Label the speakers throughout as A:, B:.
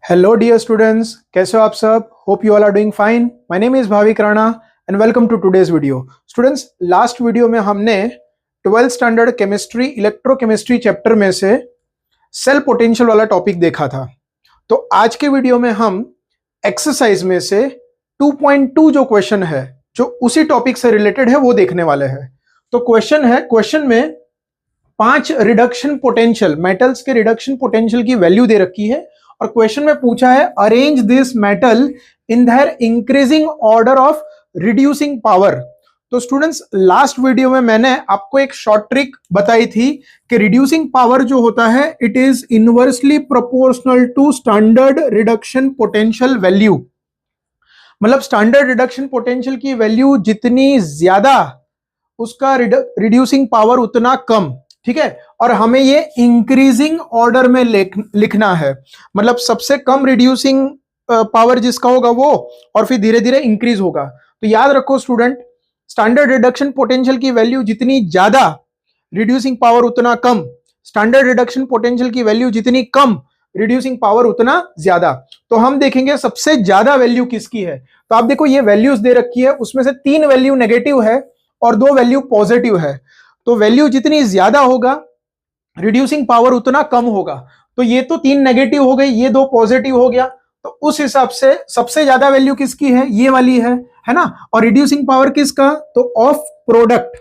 A: Hello dear students, कैसे हो आप सब? Hope you all are doing fine. My name is Bhavik Rana and welcome to today's video. Students, last video में हमने 12th standard chemistry electrochemistry chapter में से cell potential वाला टॉपिक देखा था। तो आज के वीडियो में हम एक्सरसाइज में से 2.2 जो क्वेश्चन है जो उसी टॉपिक से रिलेटेड है वो देखने वाले हैं। तो क्वेश्चन में 5 रिडक्शन पोटेंशियल मेटल्स के रिडक्शन पोटेंशियल की वैल्यू दे रखी है और क्वेश्चन में पूछा है arrange this metal in their increasing order of reducing power. तो स्टूडेंट्स, लास्ट वीडियो में मैंने आपको एक शॉर्ट ट्रिक बताई थी कि रिड्यूसिंग पावर जो होता है it is inversely proportional to standard reduction potential value. मतलब स्टैंडर्ड रिडक्शन पोटेंशियल की वैल्यू जितनी ज्यादा उसका रिड्यूसिंग पावर उतना कम। ठीक है, और हमें ये इंक्रीजिंग ऑर्डर में लिखना है। मतलब सबसे कम रिड्यूसिंग पावर जिसका होगा वो, और फिर धीरे धीरे इंक्रीज होगा। तो याद रखो स्टूडेंट, स्टैंडर्ड रिडक्शन पोटेंशियल की वैल्यू जितनी ज्यादा, रिड्यूसिंग पावर उतना कम। स्टैंडर्ड रिडक्शन पोटेंशियल की वैल्यू जितनी कम, रिड्यूसिंग पावर उतना ज्यादा। तो हम देखेंगे सबसे ज्यादा वैल्यू किसकी है। तो आप देखो, ये वैल्यूज दे रखी है, उसमें से 3 वैल्यू नेगेटिव है और 2 वैल्यू पॉजिटिव है। तो वैल्यू जितनी ज्यादा होगा, रिड्यूसिंग पावर उतना कम होगा। तो ये तो 3 नेगेटिव हो गई, ये 2 पॉजिटिव हो गया। तो उस हिसाब से सबसे ज्यादा वैल्यू किसकी है? ये वाली है ना। और रिड्यूसिंग पावर किसका? तो ऑफ प्रोडक्ट,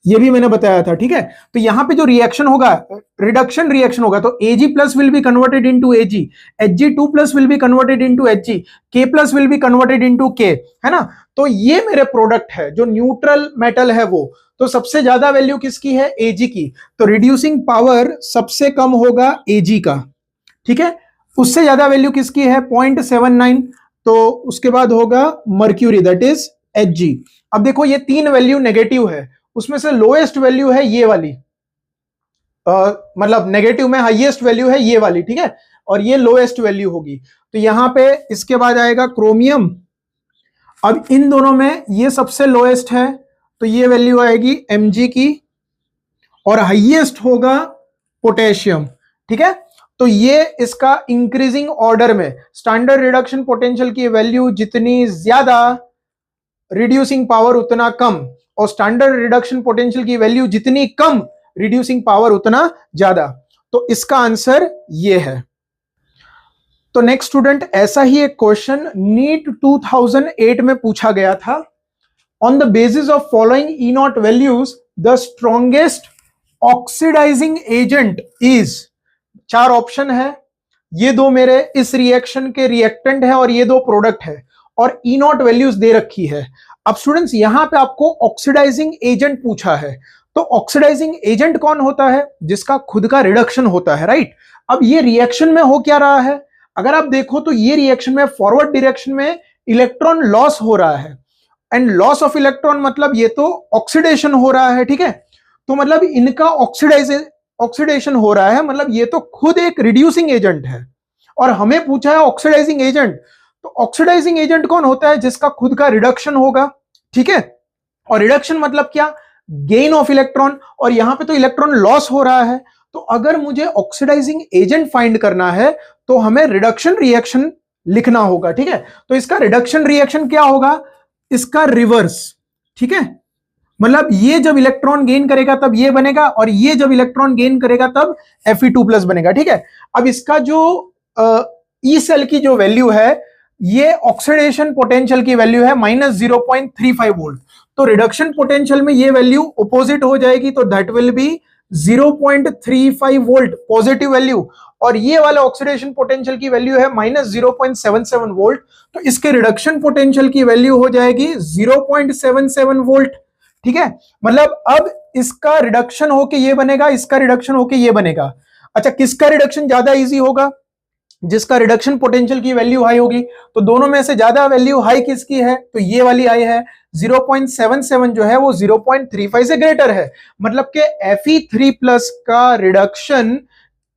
A: ये भी मैंने बताया था। ठीक है, तो यहां पे जो रिएक्शन होगा, रिडक्शन रिएक्शन होगा, तो Ag plus will be converted into Ag, Hg2 plus will be converted into Hg, K plus will be converted into K, है ना। तो ये मेरे प्रोडक्ट है जो न्यूट्रल मेटल है वो। तो सबसे ज्यादा वैल्यू किसकी है? Ag की। तो रिड्यूसिंग पावर सबसे कम होगा Ag का। ठीक है, उससे ज्यादा वैल्यू किसकी है? 0.79। तो उसके बाद होगा मर्क्यूरी, दैट इज Hg। अब देखो, ये 3 वैल्यू नेगेटिव है, उसमें से लोएस्ट वैल्यू है ये वाली, मतलब नेगेटिव में हाईएस्ट वैल्यू है ये वाली। ठीक है, और ये लोएस्ट वैल्यू होगी। तो यहां पे इसके बाद आएगा क्रोमियम। अब इन दोनों में ये सबसे लोएस्ट है, तो ये वैल्यू आएगी Mg की, और हाईएस्ट होगा पोटेशियम। ठीक है, तो ये इसका इंक्रीजिंग ऑर्डर में स्टैंडर्ड रिडक्शन पोटेंशियल की वैल्यू जितनी ज्यादा, रिड्यूसिंग पावर उतना कम, और स्टैंडर्ड रिडक्शन पोटेंशियल की वैल्यू जितनी कम, रिड्यूसिंग पावर उतना ज्यादा। तो इसका आंसर ये है। तो नेक्स्ट स्टूडेंट, ऐसा ही एक क्वेश्चन नीट 2008 में पूछा गया था। On the basis of following E not values the strongest oxidising agent is. 4 option है, ये 2 मेरे इस रिएक्शन के रिएक्टेंट है और ये 2 प्रोडक्ट है, और ई नॉट वैल्यूज दे रखी है। अब स्टूडेंट्स, यहां पे आपको ऑक्सीडाइजिंग एजेंट पूछा है। तो ऑक्सीडाइजिंग एजेंट कौन होता है? जिसका खुद का रिडक्शन होता है, राइट। अब ये रिएक्शन में हो क्या रहा है? अगर आप देखो तो ये रिएक्शन में फॉरवर्ड डायरेक्शन में इलेक्ट्रॉन लॉस हो रहा है, एंड लॉस ऑफ इलेक्ट्रॉन मतलब ये तो ऑक्सीडेशन हो रहा है। ठीक है, तो मतलब इनका ऑक्सीडेशन हो रहा है, मतलब ये तो खुद एक रिड्यूसिंग एजेंट है। और हमें पूछा है ऑक्सीडाइजिंग एजेंट। तो ऑक्सीडाइजिंग एजेंट कौन होता है? जिसका खुद का रिडक्शन होगा। ठीक है, और रिडक्शन मतलब क्या? गेन ऑफ इलेक्ट्रॉन, और यहां पे तो इलेक्ट्रॉन लॉस हो रहा है। तो अगर मुझे ऑक्सीडाइजिंग एजेंट फाइंड करना है तो हमें रिडक्शन रिएक्शन लिखना होगा। ठीक है, तो इसका रिडक्शन रिएक्शन क्या होगा? इसका रिवर्स। ठीक है, मतलब ये जब इलेक्ट्रॉन गेन करेगा तब ये बनेगा, और ये जब इलेक्ट्रॉन गेन करेगा तब Fe2+ बनेगा। ठीक है, अब इसका जो ई सेल की जो वैल्यू है, ये ऑक्सीडेशन पोटेंशियल की वैल्यू है -0.35 वोल्ट। तो रिडक्शन पोटेंशियल में ये वैल्यू ऑपोजिट हो जाएगी, तो that will be 0.35 volt positive value, और ये वाला ऑक्सीडेशन पोटेंशियल की वैल्यू है -0.77 वोल्ट। तो इसके रिडक्शन पोटेंशियल की वैल्यू हो जाएगी 0.77 वोल्ट। ठीक है, मतलब अब इसका रिडक्शन होके ये बनेगा, इसका रिडक्शन होके ये बनेगा। अच्छा, किसका रिडक्शन ज्यादा इजी होगा? जिसका रिडक्शन पोटेंशियल की वैल्यू हाई होगी। तो दोनों में से ज्यादा वैल्यू हाई किसकी है? तो ये वाली हाई है। 0.77 जो है वो 0.35 से ग्रेटर है, मतलब कि Fe3+ का रिडक्शन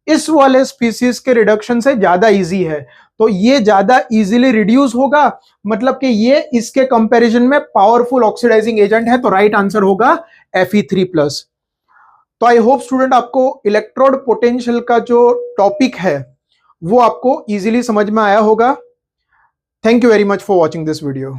A: इस वाले स्पीसीज के रिडक्शन से ज्यादा इजी है। तो ये ज्यादा इजीली रिड्यूस होगा, मतलब कि ये इसके कंपैरिजन में पावरफुल ऑक्सीडाइजिंग एजेंट है। तो राइट आंसर होगा Fe3+। तो आई होप स्टूडेंट आपको इलेक्ट्रोड पोटेंशियल का जो टॉपिक है वो आपको इजीली समझ में आया होगा। Thank you very much for watching this video.